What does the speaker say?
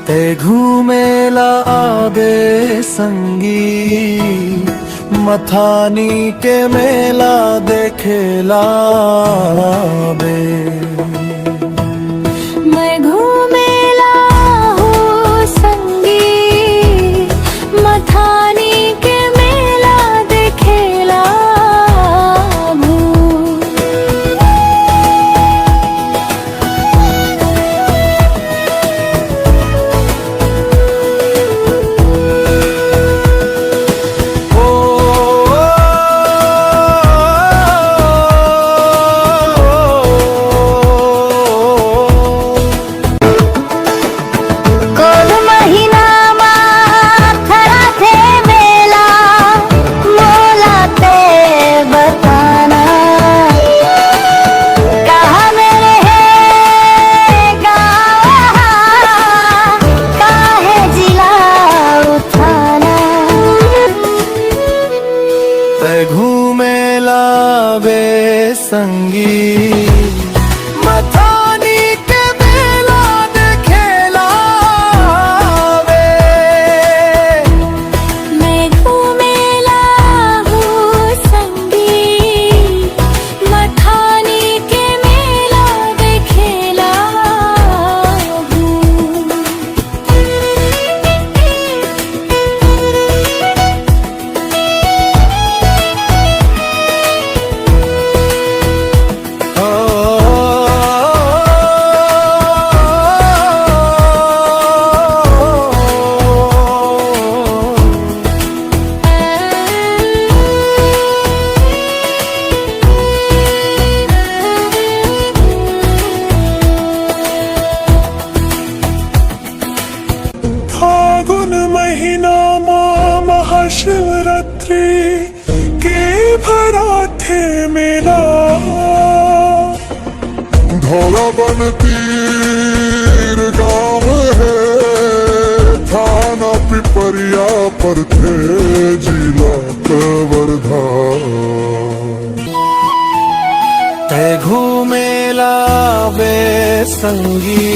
ते घूमेला आबे संगी मथानी के मेला देखेला बे। मैं घूमेला हूँ संगी मथानी के मेला देखेला घूमेला बे संगी मथानी के मेला देखेला बे। मैं घूमेला हूँ संगी मथानी के मेला देखेला फागुन महीना महाशिवरात्रि के भरा थे मेला धौला बन तीर गाँव है थाना पिपरिया पर थे जिला कवर्धा। ते घूमेला बे संगी